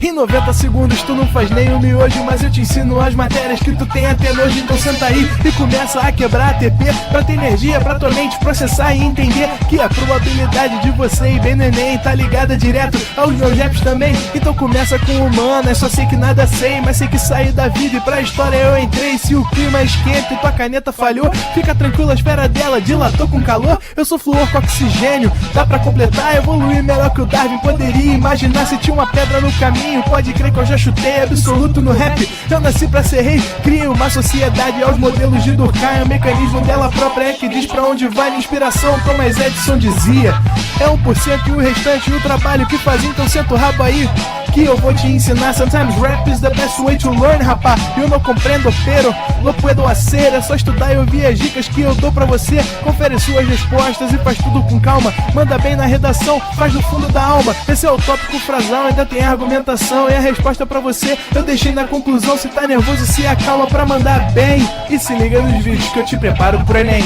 Em 90 segundos tu não faz nem um miojo, mas eu te ensino as matérias que tu tem até nojo. Então senta aí e começa a quebrar ATP pra ter energia pra tua mente processar e entender que a probabilidade de você ir bem no Enem tá ligada direto aos meus raps também. Então começa com humanas, só sei que nada sei, mas sei que saí da vida e pra história eu entrei. Se o clima esquenta e tua caneta falhou, fica tranquilo, a esfera dela dilatou com calor. Eu sou flúor com oxigênio, dá pra completar, evoluir melhor que o Darwin poderia imaginar. Se tinha uma pedra no caminho, pode crer que eu já chutei absoluto no rap. Eu nasci pra ser rei, cria uma sociedade aos modelos de Durkheim. O mecanismo dela própria é que diz pra onde vai minha inspiração. Thomas Edison dizia: é 1% e o restante o trabalho que faz. Então senta o rabo aí que eu vou te ensinar. Sometimes rap is the best way to learn, rapá. Eu não compreendo, pero não puedo hacer. É só estudar e ouvir as dicas que eu dou pra você. Confere suas respostas e faz tudo com calma. Manda bem na redação, faz do fundo da alma. Esse é o tópico frasal, ainda tem argumentação. E a resposta pra você eu deixei na conclusão. Se tá nervoso, se acalma pra mandar bem. E se liga nos vídeos que eu te preparo pro Enem.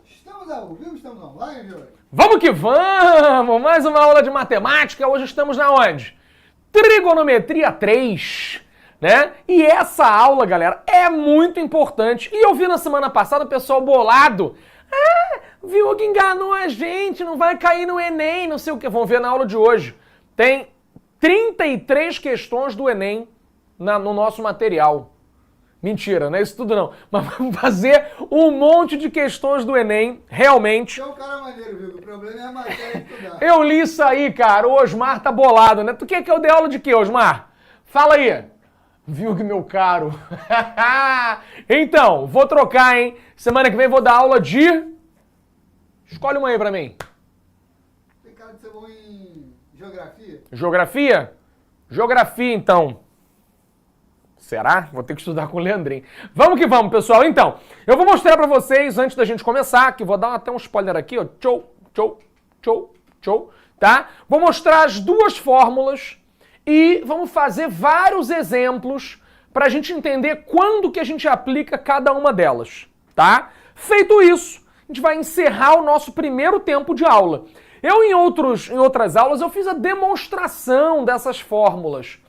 Estamos ao vivo, estamos online hoje. Vamos que vamos! Mais uma aula de matemática. Hoje estamos na onde? Trigonometria 3, né? E essa aula, galera, é muito importante. E eu vi na semana passada o pessoal bolado. Viu que enganou a gente, não vai cair no Enem, não sei o que. Vamos ver na aula de hoje. Tem 33 questões do Enem no nosso material. Mentira, não é isso tudo não. Mas vamos fazer um monte de questões do Enem, realmente. Você é um cara maneiro, viu? O problema é a matéria de estudar. Eu li isso aí, cara. O Osmar tá bolado, né? Tu quer que eu dê aula de quê, Osmar? Fala aí. Viu que meu caro? Então, vou trocar, hein? Semana que vem vou dar aula de... Escolhe uma aí pra mim. Tem cara de ser bom em geografia? Geografia? Geografia, então. Será? Vou ter que estudar com o Leandrinho. Vamos que vamos, pessoal. Então, eu vou mostrar pra vocês, antes da gente começar, que vou dar até um spoiler aqui, ó. Tchau, tá? Vou mostrar as duas fórmulas e vamos fazer vários exemplos pra gente entender quando que a gente aplica cada uma delas, tá? Feito isso, a gente vai encerrar o nosso primeiro tempo de aula. Em outras aulas, eu fiz a demonstração dessas fórmulas.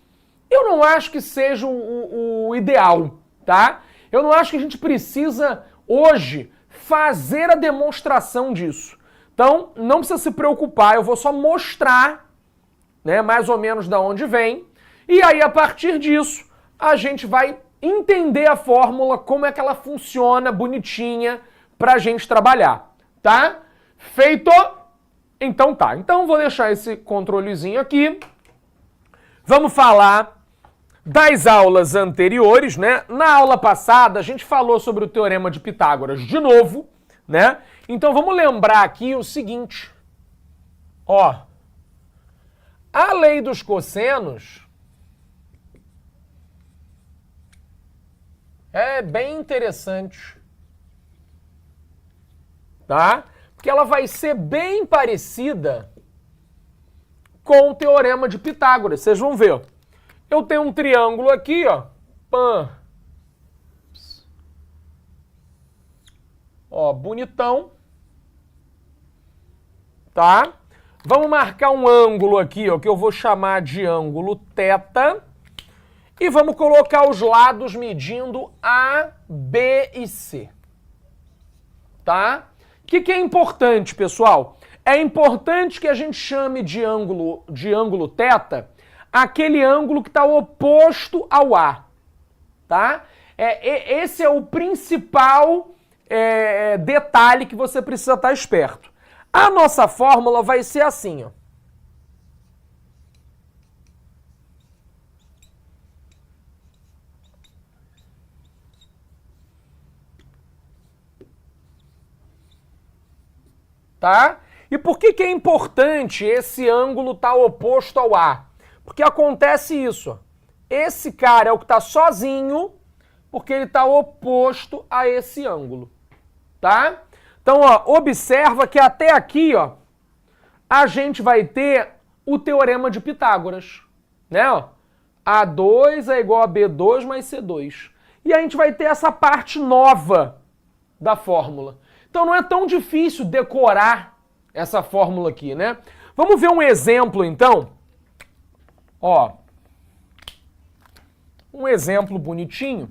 Eu não acho que seja o ideal, tá? Eu não acho que a gente precisa, hoje, fazer a demonstração disso. Então, não precisa se preocupar, eu vou só mostrar, né, mais ou menos da onde vem, e aí, a partir disso, a gente vai entender a fórmula, como é que ela funciona, bonitinha, pra gente trabalhar, tá? Feito? Então tá. Então, vou deixar esse controlezinho aqui. Vamos falar das aulas anteriores, né? Na aula passada, a gente falou sobre o Teorema de Pitágoras de novo, né? Então, vamos lembrar aqui o seguinte. Ó, a lei dos cossenos é bem interessante, tá? Porque ela vai ser bem parecida com o Teorema de Pitágoras. Vocês vão ver. Eu tenho um triângulo aqui, ó. Pã. Ó, bonitão. Tá? Vamos marcar um ângulo aqui, ó, que eu vou chamar de ângulo θ. E vamos colocar os lados medindo A, B e C. Tá? O que é importante, pessoal? É importante que a gente chame de ângulo θ aquele ângulo que está oposto ao A, tá? Esse é o principal detalhe que você precisa estar esperto. A nossa fórmula vai ser assim, ó. Tá? E por que é importante esse ângulo estar oposto ao A? Porque acontece isso, ó. Esse cara é o que está sozinho, porque ele está oposto a esse ângulo, tá? Então, ó, observa que até aqui, ó, a gente vai ter o teorema de Pitágoras, né? Ó, A2 é igual a B2 mais C2. E a gente vai ter essa parte nova da fórmula. Então não é tão difícil decorar essa fórmula aqui, né? Vamos ver um exemplo, então. Ó, um exemplo bonitinho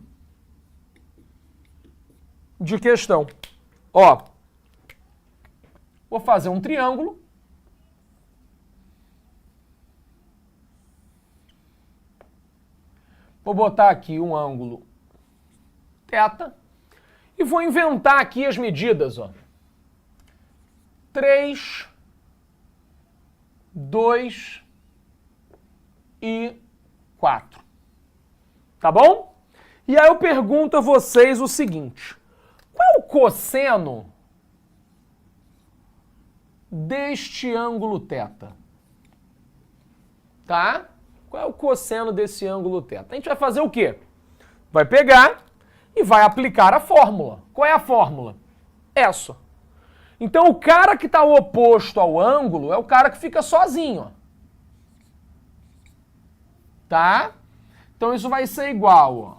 de questão. Ó, vou fazer um triângulo. Vou botar aqui um ângulo θ e vou inventar aqui as medidas, ó. 3, 2 e 4. Tá bom? E aí eu pergunto a vocês o seguinte: qual é o cosseno deste ângulo θ? Tá? Qual é o cosseno desse ângulo θ? A gente vai fazer o quê? Vai pegar e vai aplicar a fórmula. Qual é a fórmula? Essa. Então o cara que está oposto ao ângulo é o cara que fica sozinho. Ó. Tá? Então isso vai ser igual, ó.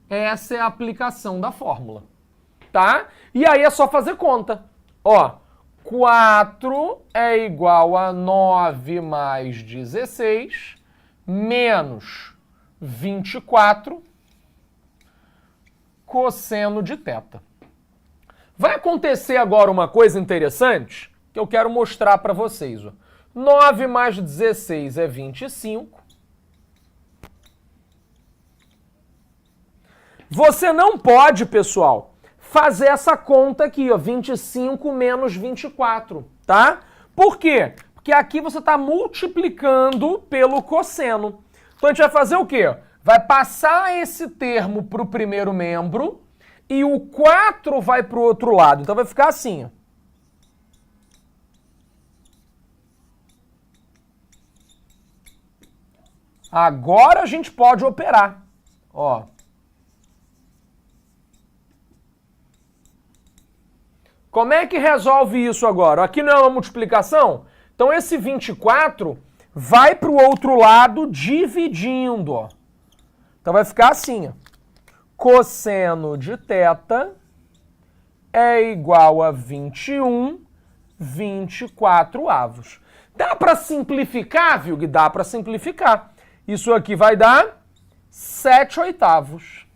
Essa é a aplicação da fórmula. Tá? E aí é só fazer conta. Ó, 4 é igual a 9 mais 16 menos 24 cosseno de θ. Vai acontecer agora uma coisa interessante que eu quero mostrar para vocês. Ó. 9 mais 16 é 25. Você não pode, pessoal, fazer essa conta aqui, ó, 25 menos 24, tá? Por quê? Porque aqui você está multiplicando pelo cosseno. Então a gente vai fazer o quê? Vai passar esse termo para o primeiro membro e o 4 vai para o outro lado. Então vai ficar assim, ó. Agora a gente pode operar, ó. Como é que resolve isso agora? Aqui não é uma multiplicação? Então esse 24 vai para o outro lado dividindo. Ó. Então vai ficar assim. Ó. Cosseno de θ é igual a 21 24avos. Dá para simplificar, Vilg? Dá para simplificar. Isso aqui vai dar 7/8.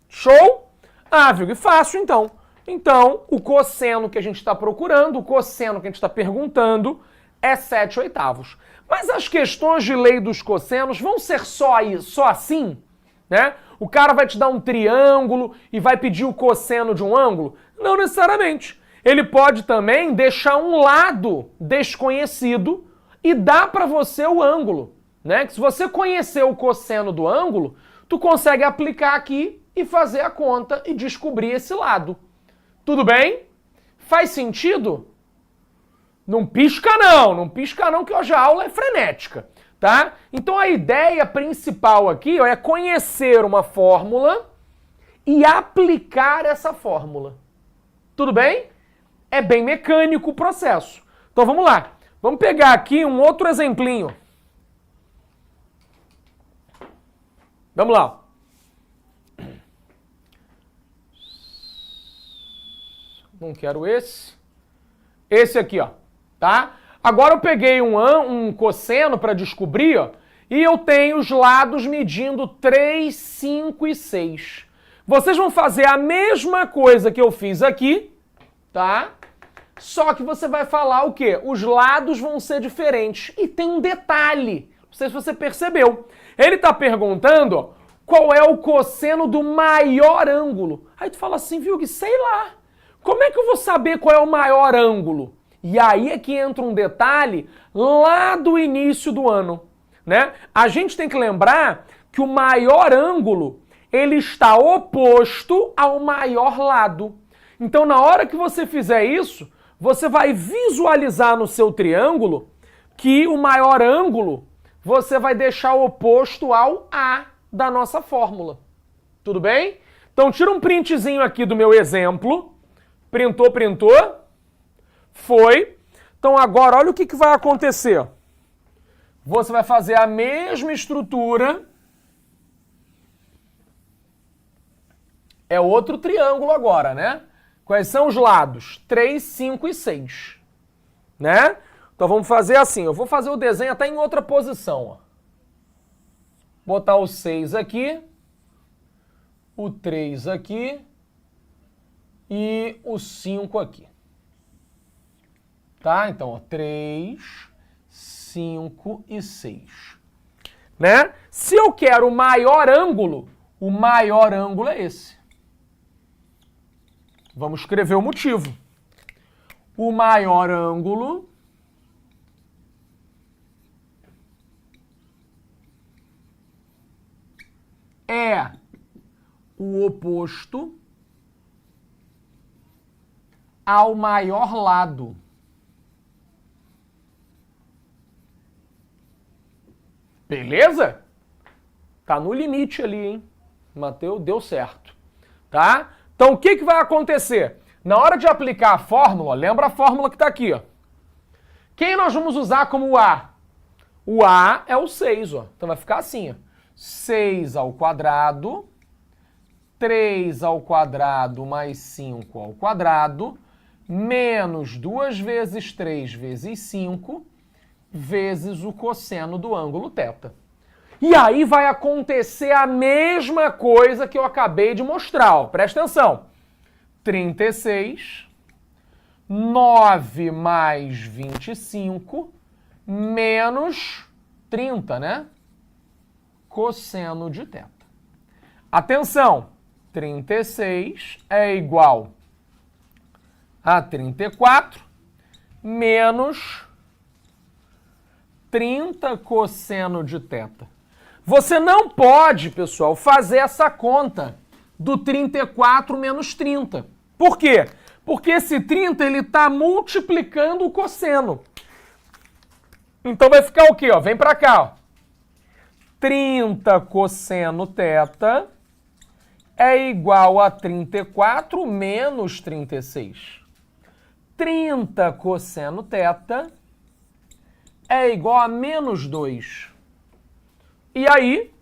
Show? Ah, Vilg, fácil então. Então, o cosseno que a gente está procurando, o cosseno que a gente está perguntando, é 7/8. Mas as questões de lei dos cossenos vão ser só assim? Né? O cara vai te dar um triângulo e vai pedir o cosseno de um ângulo? Não necessariamente. Ele pode também deixar um lado desconhecido e dar para você o ângulo. Né? Que se você conhecer o cosseno do ângulo, tu consegue aplicar aqui e fazer a conta e descobrir esse lado. Tudo bem? Faz sentido? Não pisca não que hoje a aula é frenética, tá? Então a ideia principal aqui, ó, é conhecer uma fórmula e aplicar essa fórmula. Tudo bem? É bem mecânico o processo. Então vamos lá. Vamos pegar aqui um outro exemplinho. Vamos lá. Não quero esse. Esse aqui, ó. Tá? Agora eu peguei um cosseno para descobrir, ó, e eu tenho os lados medindo 3, 5 e 6. Vocês vão fazer a mesma coisa que eu fiz aqui, tá? Só que você vai falar o quê? Os lados vão ser diferentes. E tem um detalhe. Não sei se você percebeu. Ele tá perguntando, ó, qual é o cosseno do maior ângulo. Aí tu fala assim, viu, que sei lá. Como é que eu vou saber qual é o maior ângulo? E aí é que entra um detalhe lá do início do ano, né? A gente tem que lembrar que o maior ângulo, ele está oposto ao maior lado. Então, na hora que você fizer isso, você vai visualizar no seu triângulo que o maior ângulo você vai deixar oposto ao A da nossa fórmula. Tudo bem? Então tira um printzinho aqui do meu exemplo. Printou, printou. Foi. Então agora olha o que vai acontecer. Você vai fazer a mesma estrutura. É outro triângulo agora, né? Quais são os lados? 3, 5 e 6. Né? Então vamos fazer assim. Eu vou fazer o desenho até em outra posição. Ó. Botar o 6 aqui. O 3 aqui. E o 5 aqui. Tá? Então, ó, 3, 5 e 6. Né? Se eu quero o maior ângulo é esse. Vamos escrever o motivo. O maior ângulo é o oposto ao maior lado. Beleza? Tá no limite ali, hein? Mateus, deu certo. Tá? Então, o que vai acontecer? Na hora de aplicar a fórmula, lembra a fórmula que está aqui, ó. Quem nós vamos usar como A? O A é o 6, ó. Então vai ficar assim, ó. 6 ao quadrado, 3 ao quadrado mais 5 ao quadrado, menos 2 vezes 3 vezes 5, vezes o cosseno do ângulo θ. E aí vai acontecer a mesma coisa que eu acabei de mostrar. Ó. Presta atenção. 36, 9 mais 25, menos 30, né? Cosseno de θ. Atenção. 36 é igual a 34, menos 30 cosseno de θ. Você não pode, pessoal, fazer essa conta do 34 menos 30. Por quê? Porque esse 30 ele está multiplicando o cosseno. Então vai ficar o quê? Ó? Vem para cá. Ó. 30 cosseno θ é igual a 34 menos 36. 30 cosseno θ é igual a menos 2. E aí,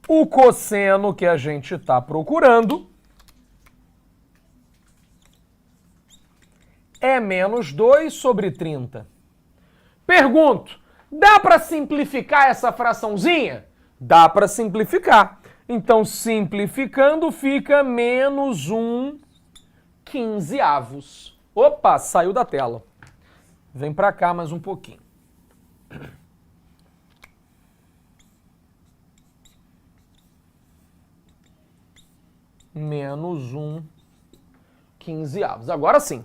o cosseno que a gente está procurando é menos 2 sobre 30. Pergunto, dá para simplificar essa fraçãozinha? Dá para simplificar. Então, simplificando, fica menos 1/15. Opa, saiu da tela. Vem para cá mais um pouquinho. Menos 1/15. Agora sim,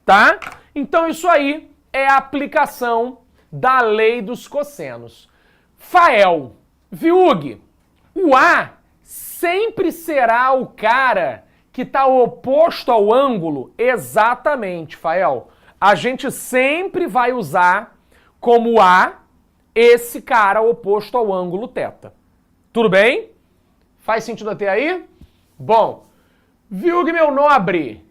tá? Então isso aí é a aplicação da lei dos cossenos. Fael, Viug, o A sempre será o cara que está oposto ao ângulo? Exatamente, Fael. A gente sempre vai usar como A esse cara oposto ao ângulo θ. Tudo bem? Faz sentido até aí? Bom, Viug, meu nobre,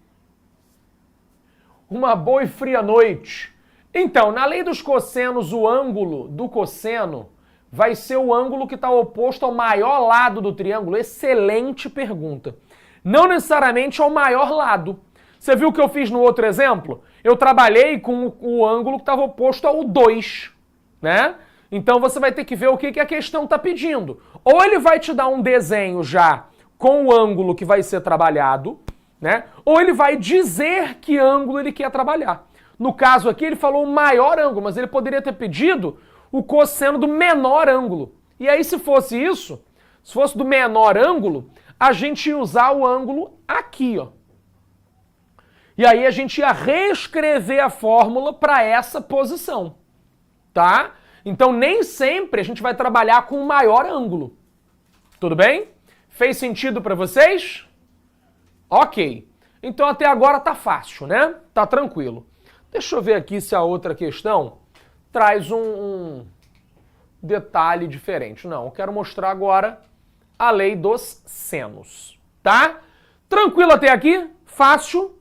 uma boa e fria noite. Então, na lei dos cossenos, o ângulo do cosseno vai ser o ângulo que está oposto ao maior lado do triângulo. Excelente pergunta. Não necessariamente ao maior lado. Você viu o que eu fiz no outro exemplo? Eu trabalhei com o ângulo que estava oposto ao 2, né? Então você vai ter que ver o que a questão está pedindo. Ou ele vai te dar um desenho já com o ângulo que vai ser trabalhado, né? Ou ele vai dizer que ângulo ele quer trabalhar. No caso aqui, ele falou o maior ângulo, mas ele poderia ter pedido o cosseno do menor ângulo. E aí, se fosse isso, se fosse do menor ângulo, a gente ia usar o ângulo aqui, ó. E aí a gente ia reescrever a fórmula para essa posição, tá? Então, nem sempre a gente vai trabalhar com o maior ângulo. Tudo bem? Fez sentido para vocês? Ok. Então, até agora tá fácil, né? Tá tranquilo. Deixa eu ver aqui se a outra questão traz um detalhe diferente. Não, eu quero mostrar agora a lei dos senos, tá? Tranquilo até aqui? Fácil?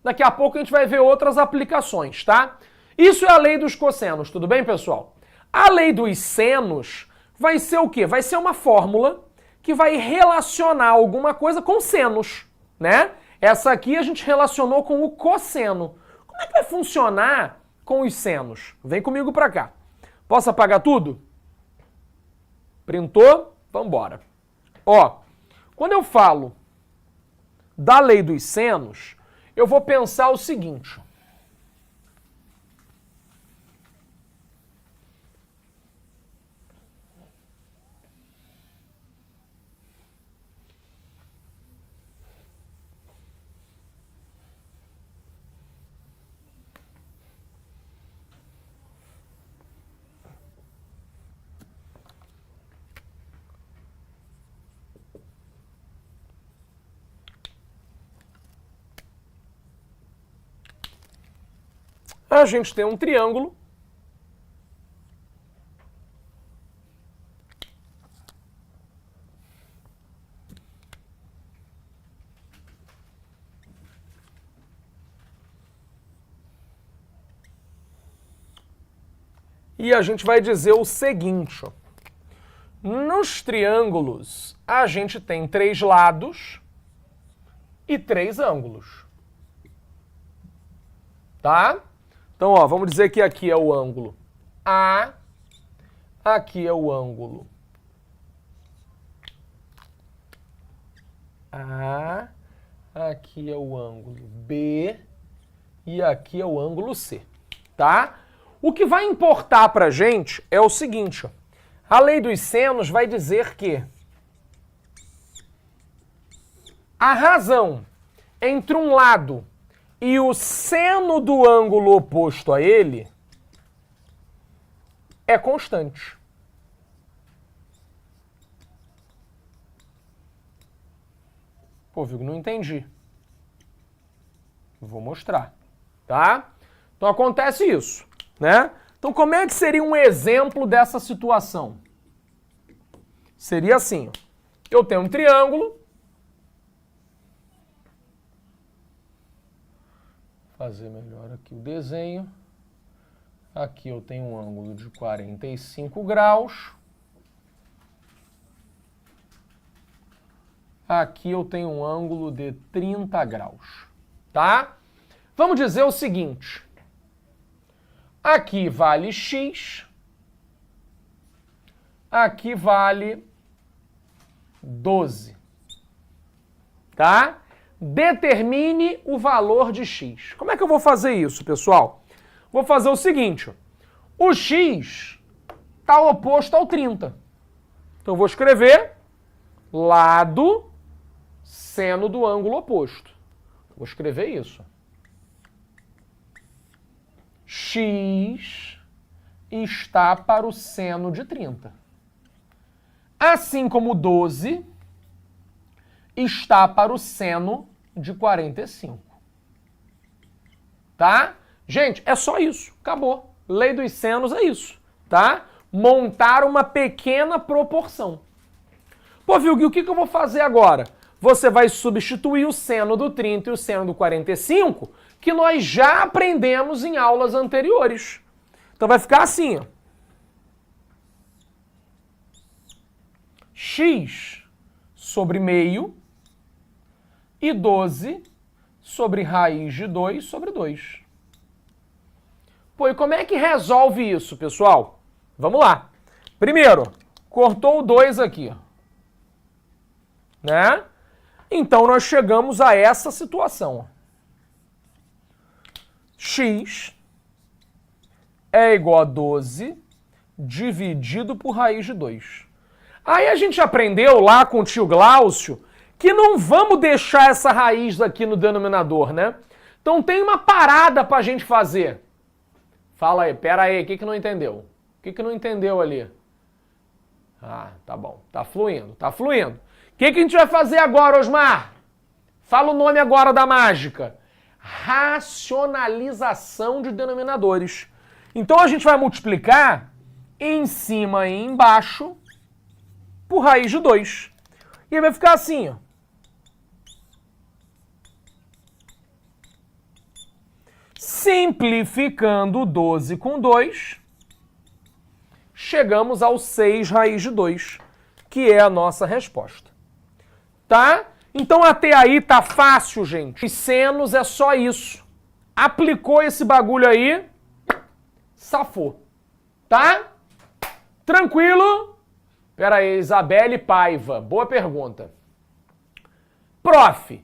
Daqui a pouco a gente vai ver outras aplicações, tá? Isso é a lei dos cossenos, tudo bem, pessoal? A lei dos senos vai ser o quê? Vai ser uma fórmula que vai relacionar alguma coisa com senos, né? Essa aqui a gente relacionou com o cosseno. Como é que vai funcionar com os senos? Vem comigo pra cá. Posso apagar tudo? Printou? Vambora. Ó, quando eu falo da lei dos senos, eu vou pensar o seguinte. A gente tem um triângulo e a gente vai dizer o seguinte, ó. Nos triângulos a gente tem 3 lados e 3 ângulos, tá? Então, ó, vamos dizer que aqui é o ângulo A, aqui é o ângulo A, aqui é o ângulo B e aqui é o ângulo C, tá? O que vai importar pra gente é o seguinte, ó. A lei dos senos vai dizer que a razão entre um lado e o seno do ângulo oposto a ele é constante. Pô, Vigo, não entendi. Vou mostrar, tá? Então acontece isso, né? Então como é que seria um exemplo dessa situação? Seria assim, ó. Eu tenho um triângulo. Fazer melhor aqui o desenho. Aqui eu tenho um ângulo de 45 graus. Aqui eu tenho um ângulo de 30 graus, tá? Vamos dizer o seguinte. Aqui vale x. Aqui vale 12, tá? Determine o valor de x. Como é que eu vou fazer isso, pessoal? Vou fazer o seguinte, ó. O x está oposto ao 30. Então eu vou escrever lado seno do ângulo oposto. Vou escrever isso. X está para o seno de 30. Assim como 12 está para o seno de 45. Tá? Gente, é só isso. Acabou. Lei dos senos é isso. Tá? Montar uma pequena proporção. Pô, Vilgui, o que eu vou fazer agora? Você vai substituir o seno do 30 e o seno do 45, que nós já aprendemos em aulas anteriores. Então vai ficar assim, ó. X sobre meio e 12 sobre raiz de 2 sobre 2. Pô, e como é que resolve isso, pessoal? Vamos lá. Primeiro, cortou o 2 aqui, né? Então nós chegamos a essa situação. X é igual a 12 dividido por raiz de 2. Aí a gente aprendeu lá com o tio Glaucio que não vamos deixar essa raiz aqui no denominador, né? Então tem uma parada pra gente fazer. Fala aí, pera aí, o que não entendeu? O que não entendeu ali? Ah, tá bom, tá fluindo, tá fluindo. O que a gente vai fazer agora, Osmar? Fala o nome agora da mágica. Racionalização de denominadores. Então a gente vai multiplicar em cima e embaixo por raiz de 2. E aí vai ficar assim, ó. Simplificando 12 com 2, chegamos ao 6 raiz de 2, que é a nossa resposta. Tá? Então até aí tá fácil, gente. Os senos é só isso. Aplicou esse bagulho aí, safou. Tá? Tranquilo? Pera aí, Isabelle Paiva. Boa pergunta. Prof,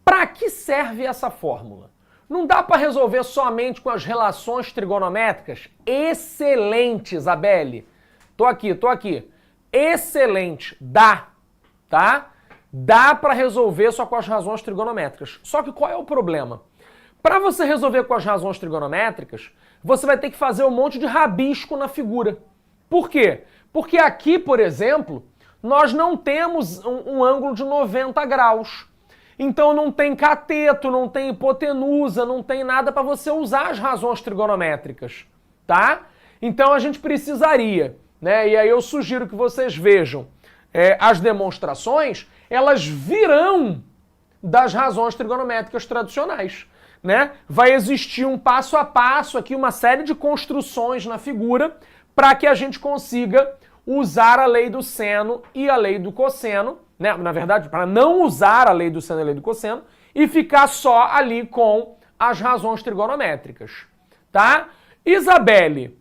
para que serve essa fórmula? Não dá para resolver somente com as relações trigonométricas? Excelente, Isabelle. Tô aqui. Excelente. Dá, tá? Dá para resolver só com as razões trigonométricas. Só que qual é o problema? Para você resolver com as razões trigonométricas, você vai ter que fazer um monte de rabisco na figura. Por quê? Porque aqui, por exemplo, nós não temos um ângulo de 90 graus. Então não tem cateto, não tem hipotenusa, não tem nada para você usar as razões trigonométricas, tá? Então a gente precisaria, né? E aí eu sugiro que vocês vejam as demonstrações, elas virão das razões trigonométricas tradicionais, né? Vai existir um passo a passo aqui, uma série de construções na figura para que a gente consiga usar a lei do seno e a lei do cosseno, né? Na verdade, para não usar a lei do seno e a lei do cosseno e ficar só ali com as razões trigonométricas, tá? Isabelle,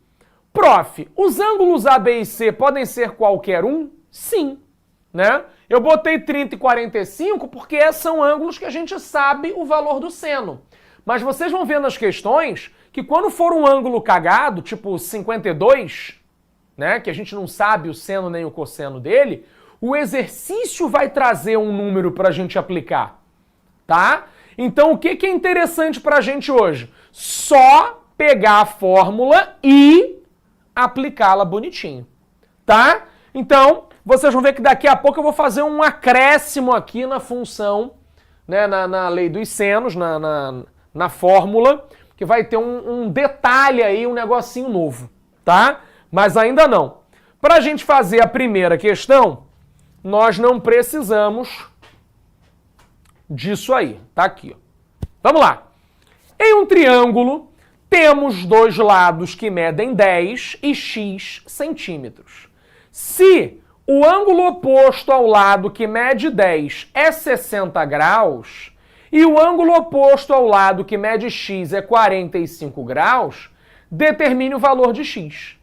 prof, os ângulos A, B e C podem ser qualquer um? Sim, né? Eu botei 30 e 45 porque são ângulos que a gente sabe o valor do seno. Mas vocês vão ver nas questões que quando for um ângulo cagado, tipo 52, né, que a gente não sabe o seno nem o cosseno dele, o exercício vai trazer um número para a gente aplicar, tá? Então o que é interessante para a gente hoje? Só pegar a fórmula e aplicá-la bonitinho, tá? Então vocês vão ver que daqui a pouco eu vou fazer um acréscimo aqui na função, né, na lei dos senos, na fórmula, que vai ter um detalhe aí, um negocinho novo, tá? Mas ainda não. Para a gente fazer a primeira questão, nós não precisamos disso aí. Tá aqui, ó. Vamos lá. Em um triângulo, temos dois lados que medem 10 e x centímetros. Se o ângulo oposto ao lado que mede 10 é 60 graus e o ângulo oposto ao lado que mede x é 45 graus, determine o valor de x.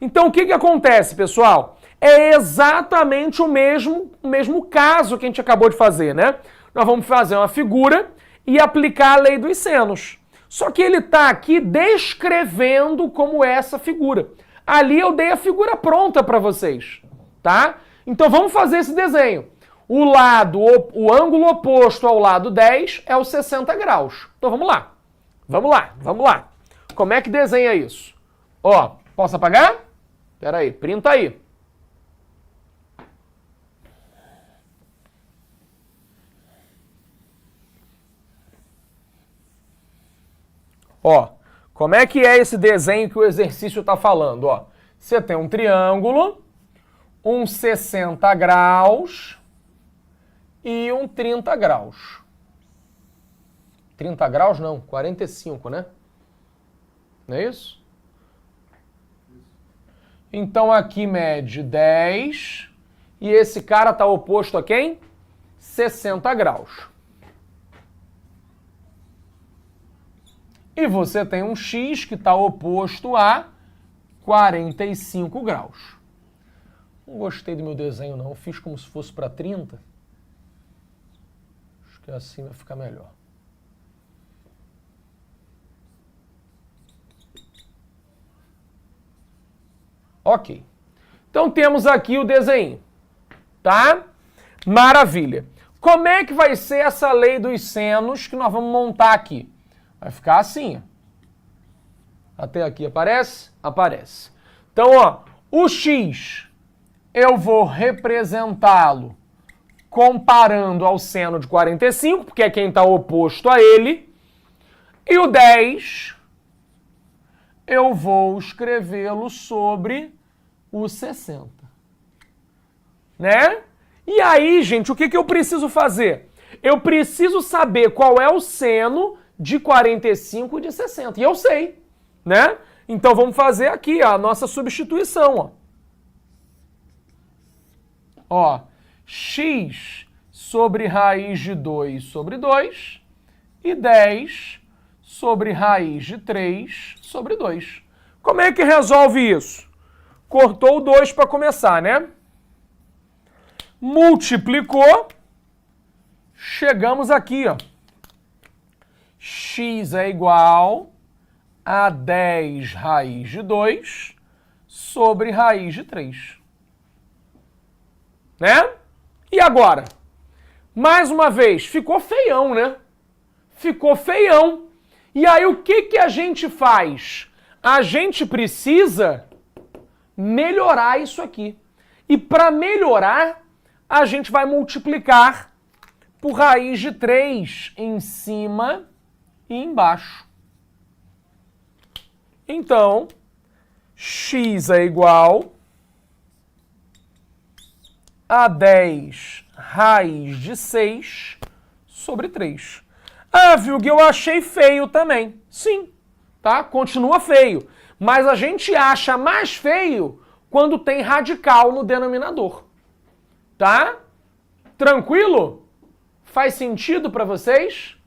Então o que acontece, pessoal? É exatamente o mesmo caso que a gente acabou de fazer, né? Nós vamos fazer uma figura e aplicar a lei dos senos. Só que ele está aqui descrevendo como é essa figura. Ali eu dei a figura pronta para vocês, tá? Então vamos fazer esse desenho. O ângulo oposto ao lado 10 é o 60 graus. Então vamos lá. Vamos lá. Como é que desenha isso? Ó, posso apagar? Espera aí, printa aí. Ó, como é que é esse desenho que o exercício está falando? Ó, você tem um triângulo, um 60 graus e um 30 graus. 30 graus não, 45, né? Não é isso? Então aqui mede 10 e esse cara está oposto a quem? 60 graus. E você tem um x que está oposto a 45 graus. Não gostei do meu desenho não, fiz como se fosse para 30. Acho que assim vai ficar melhor. Ok. Então temos aqui o desenho, tá? Maravilha. Como é que vai ser essa lei dos senos que nós vamos montar aqui? Vai ficar assim. Até aqui aparece? Aparece. Então, ó, o x eu vou representá-lo comparando ao seno de 45, porque é quem está oposto a ele. E o 10 eu vou escrevê-lo sobre o 60. Né? E aí, gente, o que eu preciso fazer? Eu preciso saber qual é o seno de 45 e de 60. E eu sei, né? Então vamos fazer aqui a nossa substituição, ó. X sobre raiz de 2 sobre 2 e 10 sobre raiz de 3 sobre 2. Como é que resolve isso? Cortou o 2 para começar, né? Multiplicou, chegamos aqui, ó. X é igual a 10 raiz de 2 sobre raiz de 3. Né? E agora? Mais uma vez, ficou feião, né? Ficou feião. E aí o que a gente faz? A gente precisa melhorar isso aqui. E para melhorar, a gente vai multiplicar por raiz de 3 em cima e embaixo. Então, x é igual a 10 raiz de 6 sobre 3. Ah, Vilg, eu achei feio também. Sim, tá? Continua feio. Mas a gente acha mais feio quando tem radical no denominador. Tá? Tranquilo? Faz sentido para vocês?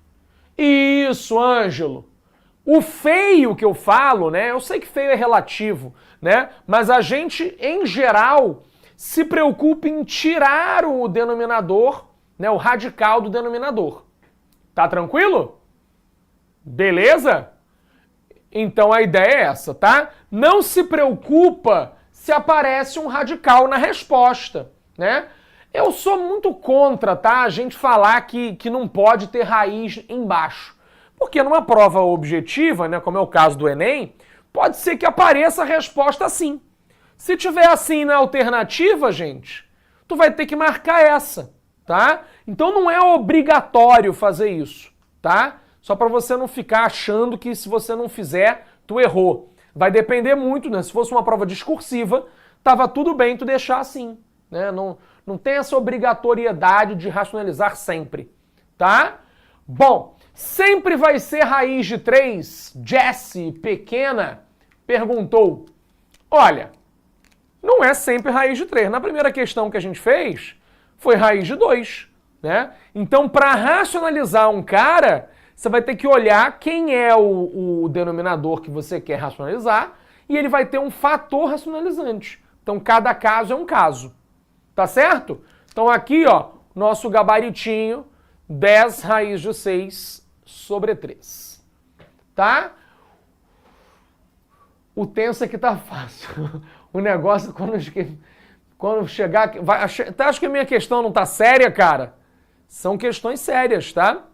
Isso, Ângelo. O feio que eu falo, né? Eu sei que feio é relativo, né? Mas a gente, em geral, se preocupa em tirar o denominador, né? O radical do denominador. Tá tranquilo? Beleza? Então a ideia é essa, tá? Não se preocupa se aparece um radical na resposta, né? Eu sou muito contra, tá? A gente falar que não pode ter raiz embaixo. Porque numa prova objetiva, né, como é o caso do Enem, pode ser que apareça a resposta assim. Se tiver assim na alternativa, gente, tu vai ter que marcar essa, tá? Então não é obrigatório fazer isso, tá? Só para você não ficar achando que se você não fizer, tu errou. Vai depender muito, né? Se fosse uma prova discursiva, tava tudo bem tu deixar assim, né? Não tem essa obrigatoriedade de racionalizar sempre, tá? Bom, sempre vai ser raiz de 3? Jessie, pequena, perguntou. Olha, não é sempre raiz de 3. Na primeira questão que a gente fez, foi raiz de 2, né? Então, para racionalizar um cara, você vai ter que olhar quem é o denominador que você quer racionalizar e ele vai ter um fator racionalizante. Então, cada caso é um caso. Tá certo? Então aqui, ó, nosso gabaritinho, 10 raiz de 6 sobre 3. Tá? O tenso aqui tá fácil. O negócio, quando chegar... Acho que a minha questão não tá séria, cara? São questões sérias, tá?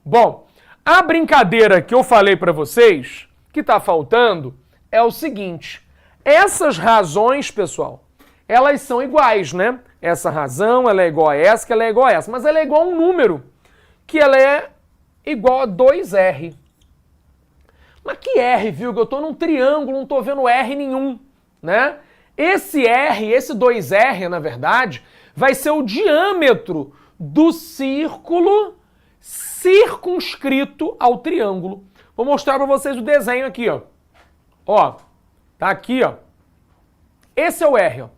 Bom, a brincadeira que eu falei pra vocês, que tá faltando, é o seguinte. Essas razões, pessoal, elas são iguais, né? Essa razão, ela é igual a essa, que ela é igual a essa. Mas ela é igual a um número, que ela é igual a 2R. Mas que R, viu? Eu tô num triângulo, não tô vendo R nenhum, né? Esse R, esse 2R, na verdade, vai ser o diâmetro do círculo circunscrito ao triângulo. Vou mostrar para vocês o desenho aqui, ó. Ó, tá aqui, ó. Esse é o R, ó.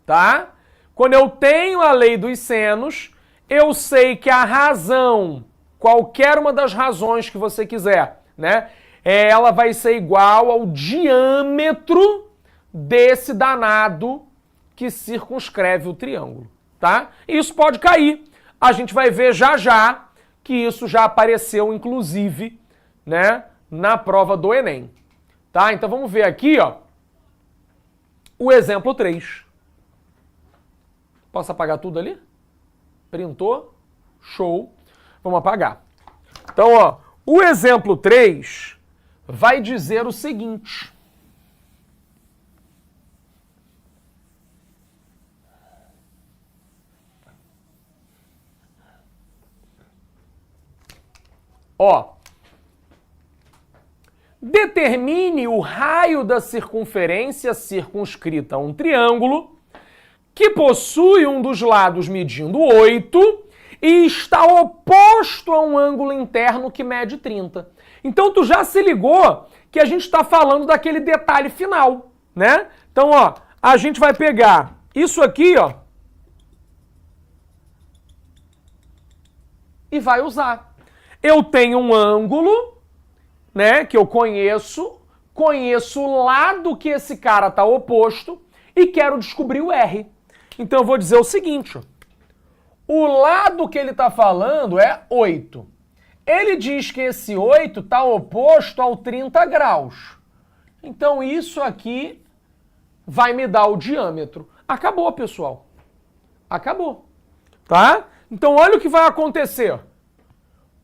Tá? Quando eu tenho a lei dos senos, eu sei que a razão, qualquer uma das razões que você quiser, né? Ela vai ser igual ao diâmetro desse danado que circunscreve o triângulo, tá? Isso pode cair. A gente vai ver já já que isso já apareceu, inclusive, né, na prova do Enem. Tá? Então vamos ver aqui, ó, o exemplo 3. Posso apagar tudo ali? Printou? Show. Vamos apagar. Então, ó, o exemplo 3 vai dizer o seguinte. Ó, Determine o raio da circunferência circunscrita a um triângulo que possui um dos lados medindo 8 e está oposto a um ângulo interno que mede 30. Então tu já se ligou que a gente está falando daquele detalhe final, né? Então, ó, a gente vai pegar isso aqui, ó, e vai usar. Eu tenho um ângulo, né, que eu conheço o lado que esse cara está oposto e quero descobrir o R. Então eu vou dizer o seguinte, ó, o lado que ele está falando é 8. Ele diz que esse 8 está oposto ao 30 graus. Então isso aqui vai me dar o diâmetro. Acabou, pessoal. Acabou. Tá? Então olha o que vai acontecer.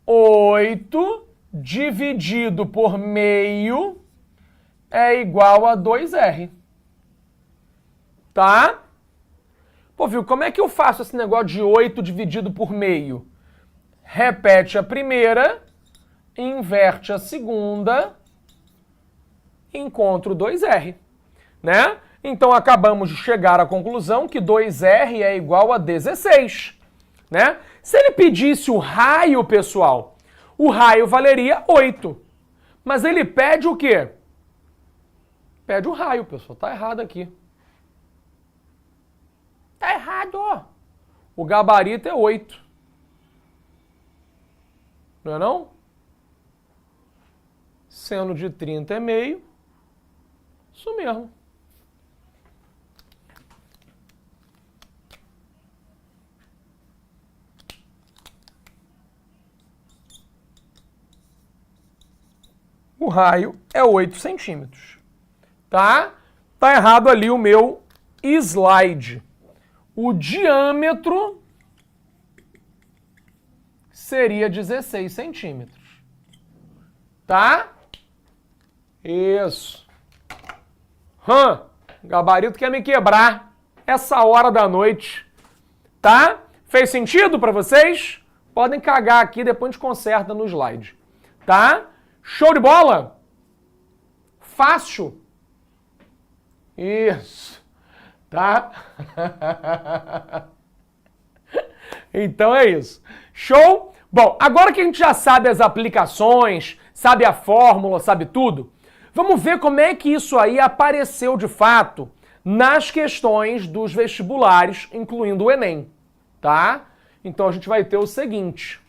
8 dividido por meio é igual a 2R. Tá? Pô, viu, como é que eu faço esse negócio de 8 dividido por meio? Repete a primeira, inverte a segunda, encontro 2R, né? Então acabamos de chegar à conclusão que 2R é igual a 16, né? Se ele pedisse o raio, pessoal, o raio valeria 8. Mas ele pede o quê? Pede o raio, pessoal. Tá errado aqui. Tá errado, ó. O gabarito é 8. Não é não? Seno de 30 é meio. Isso mesmo. O raio é 8 centímetros. Tá? Tá errado ali o meu slide. O diâmetro seria 16 centímetros. Tá? Isso. Gabarito quer me quebrar essa hora da noite. Tá? Fez sentido para vocês? Podem cagar aqui, depois a gente conserta no slide. Tá? Show de bola? Fácil? Isso. Tá? Então é isso. Show? Bom, agora que a gente já sabe as aplicações, sabe a fórmula, sabe tudo, vamos ver como é que isso aí apareceu de fato nas questões dos vestibulares, incluindo o Enem, tá? Então a gente vai ter o seguinte,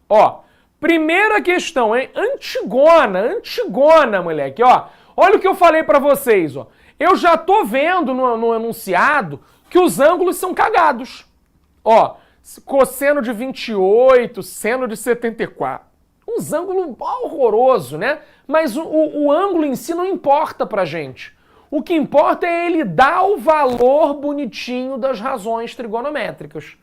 ó, primeira questão, hein? Antigona, moleque, ó. Olha o que eu falei pra vocês, ó. Eu já tô vendo no enunciado que os ângulos são cagados. Ó, cosseno de 28, seno de 74. Uns ângulos horrorosos, né? Mas o ângulo em si não importa pra gente. O que importa é ele dar o valor bonitinho das razões trigonométricas.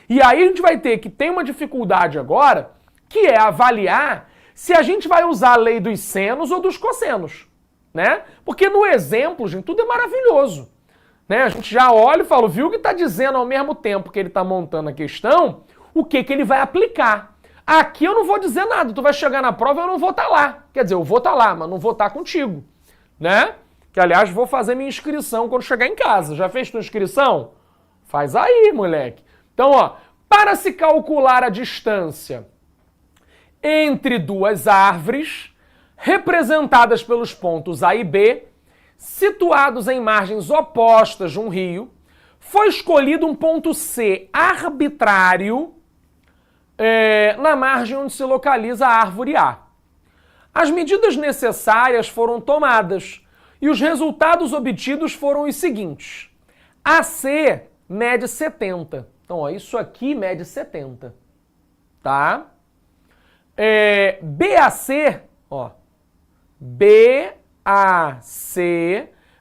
E aí a gente vai ter que ter uma dificuldade agora, que é avaliar se a gente vai usar a lei dos senos ou dos cossenos, né? Porque no exemplo, gente, tudo é maravilhoso, né? A gente já olha e fala, viu que está dizendo ao mesmo tempo que ele está montando a questão, o que ele vai aplicar. Aqui eu não vou dizer nada, tu vai chegar na prova e eu não vou estar lá. Quer dizer, eu vou estar lá, mas não vou estar contigo, né? Que, aliás, vou fazer minha inscrição quando chegar em casa. Já fez tua inscrição? Faz aí, moleque. Então, ó, para se calcular a distância entre duas árvores, representadas pelos pontos A e B, situados em margens opostas de um rio, foi escolhido um ponto C arbitrário na margem onde se localiza a árvore A. As medidas necessárias foram tomadas e os resultados obtidos foram os seguintes. AC mede 70. Então, ó, isso aqui mede 70. Tá? BAC, ó, BAC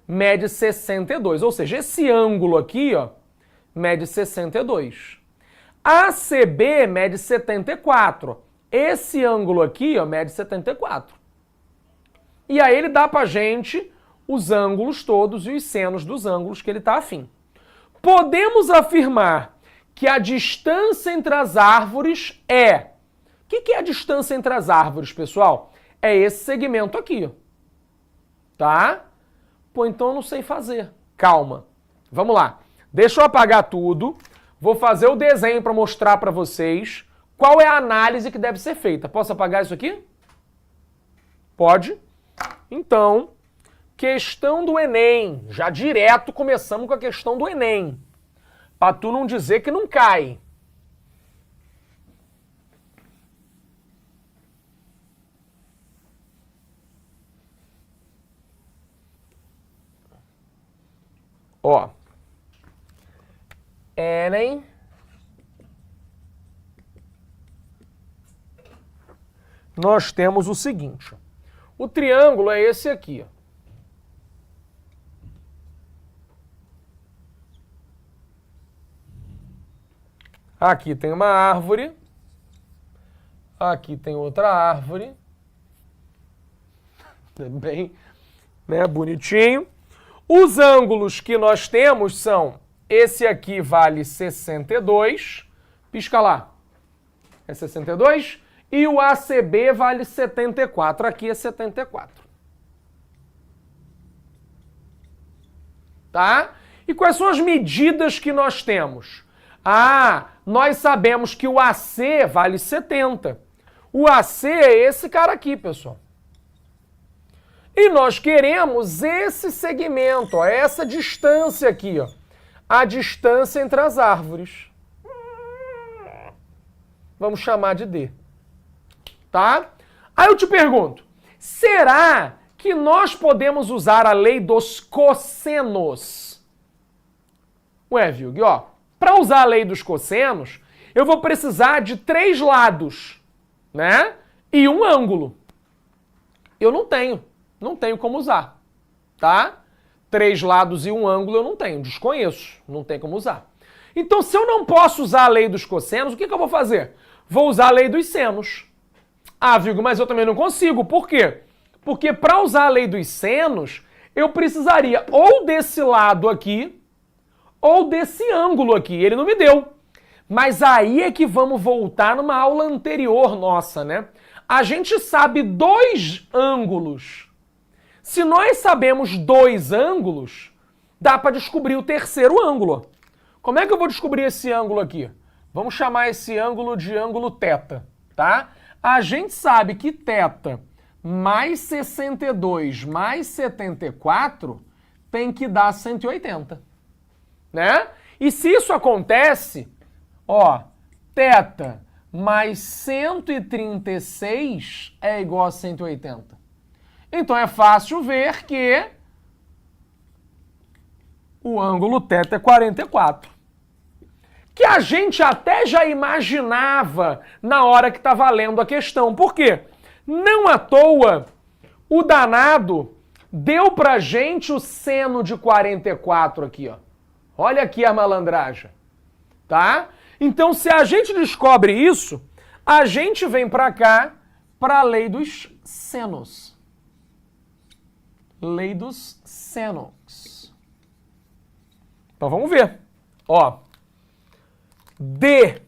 mede 62, ou seja, esse ângulo aqui, ó, mede 62. ACB mede 74, esse ângulo aqui, ó, mede 74. E aí ele dá pra gente os ângulos todos e os senos dos ângulos que ele tá afim. Podemos afirmar que a distância entre as árvores é... O que é a distância entre as árvores, pessoal? É esse segmento aqui, ó. Tá? Pô, então eu não sei fazer. Calma. Vamos lá. Deixa eu apagar tudo. Vou fazer o desenho para mostrar para vocês qual é a análise que deve ser feita. Posso apagar isso aqui? Pode. Então, questão do Enem. Já direto começamos com a questão do Enem. Para tu não dizer que não cai. Ó. Enem. Nós temos o seguinte. O triângulo é esse aqui, ó. Aqui tem uma árvore. Aqui tem outra árvore. Bem, né, bonitinho. Os ângulos que nós temos são, esse aqui vale 62, pisca lá, é 62, e o ACB vale 74, aqui é 74. Tá? E quais são as medidas que nós temos? Ah, nós sabemos que o AC vale 70. O AC é esse cara aqui, pessoal. E nós queremos esse segmento, ó, essa distância aqui, ó, a distância entre as árvores. Vamos chamar de D. Tá? Aí eu te pergunto, será que nós podemos usar a lei dos cossenos? Ué, Vilg, ó, para usar a lei dos cossenos, eu vou precisar de 3 lados, né? E um ângulo. Eu não tenho como usar, tá? 3 lados e um ângulo eu não tenho, desconheço, não tem como usar. Então, se eu não posso usar a lei dos cossenos, o que eu vou fazer? Vou usar a lei dos senos. Ah, Vilg, mas eu também não consigo, por quê? Porque para usar a lei dos senos, eu precisaria ou desse lado aqui, ou desse ângulo aqui, ele não me deu. Mas aí é que vamos voltar numa aula anterior nossa, né? A gente sabe 2 ângulos. Se nós sabemos 2 ângulos, dá para descobrir o terceiro ângulo. Como é que eu vou descobrir esse ângulo aqui? Vamos chamar esse ângulo de ângulo θ, tá? A gente sabe que θ mais 62 mais 74 tem que dar 180, né? E se isso acontece, ó, θ mais 136 é igual a 180. Então é fácil ver que o ângulo θ é 44. Que a gente até já imaginava na hora que estava lendo a questão. Por quê? Não à toa o danado deu pra gente o seno de 44 aqui, ó. Olha aqui a malandragem, tá? Então se a gente descobre isso, a gente vem pra cá para a lei dos senos. Lei dos senos. Então vamos ver. Ó, D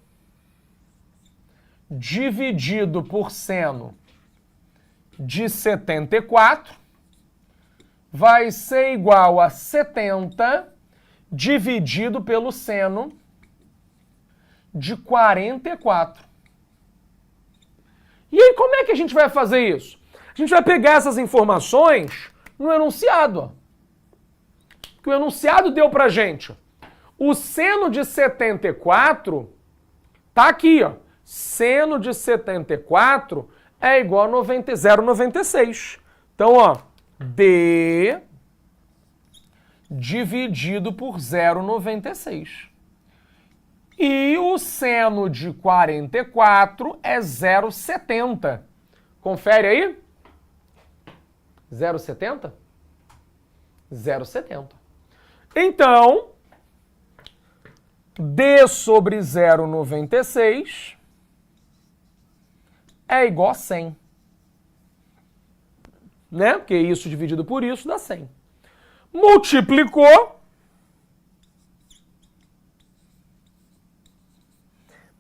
dividido por seno de 74 vai ser igual a 70 dividido pelo seno de 44. E aí como é que a gente vai fazer isso? A gente vai pegar essas informações no enunciado, ó. Que o enunciado deu pra gente. O seno de 74 tá aqui, ó. Seno de 74 é igual a 0,96. Então, ó, D dividido por 0,96. E o seno de 44 é 0,70. Confere aí. 0,70? 0,70. Então, D sobre 0,96 é igual a 100. Né? Porque isso dividido por isso dá 100. Multiplicou.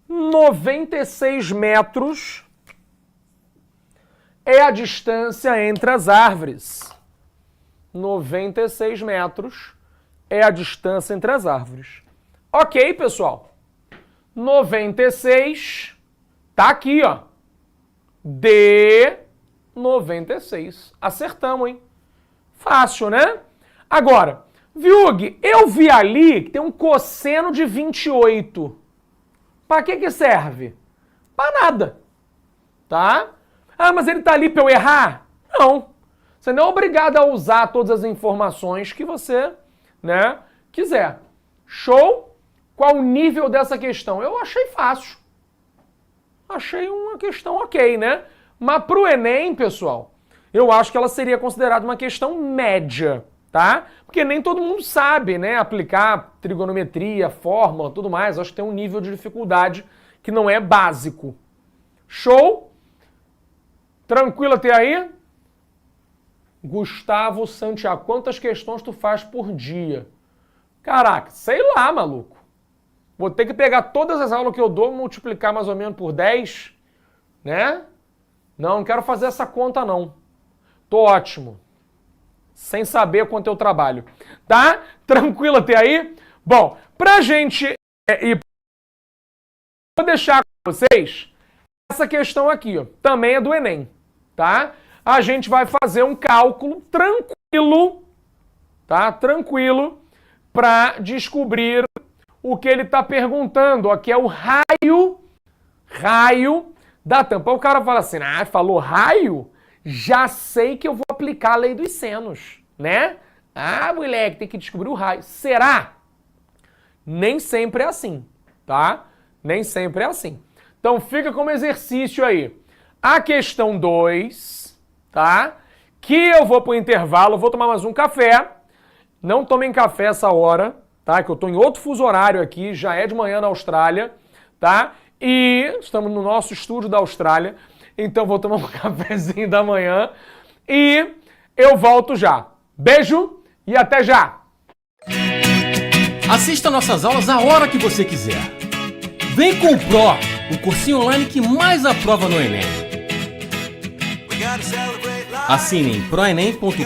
96 metros é a distância entre as árvores. 96 metros é a distância entre as árvores. Ok, pessoal? 96 tá aqui, ó. D 96. Acertamos, hein? Fácil, né? Agora, Viug, eu vi ali que tem um cosseno de 28. Para que serve? Para nada. Tá? Ah, mas ele tá ali para eu errar? Não. Você não é obrigado a usar todas as informações que você, né, quiser. Show? Qual o nível dessa questão? Eu achei fácil. Achei uma questão ok, né? Mas pro Enem, pessoal, eu acho que ela seria considerada uma questão média, tá? Porque nem todo mundo sabe, né, aplicar trigonometria, fórmula, tudo mais. Acho que tem um nível de dificuldade que não é básico. Show? Tranquilo até aí? Gustavo Santiago, quantas questões tu faz por dia? Caraca, sei lá, maluco. Vou ter que pegar todas as aulas que eu dou, multiplicar mais ou menos por 10, né? Não quero fazer essa conta, não. Tô ótimo. Sem saber quanto eu trabalho. Tá? Tranquilo até aí? Bom, pra gente ir... Vou deixar com vocês essa questão aqui, ó. Também é do Enem, tá? A gente vai fazer um cálculo tranquilo, tá? Tranquilo, pra descobrir o que ele está perguntando, ó, que é o raio da tampa. O cara fala assim, falou raio? Já sei que eu vou aplicar a lei dos senos, né? Ah, moleque, tem que descobrir o raio. Será? Nem sempre é assim, tá? Nem sempre é assim. Então fica como exercício aí. A questão 2, tá? Que eu vou pro intervalo, vou tomar mais um café. Não tomem café essa hora, tá? Que eu tô em outro fuso horário aqui, já é de manhã na Austrália, tá? E estamos no nosso estúdio da Austrália, então vou tomar um cafezinho da manhã e eu volto já. Beijo e até já! Assista nossas aulas a hora que você quiser. Vem com o Pro, o cursinho online que mais aprova no Enem. Assine em proenem.com.br.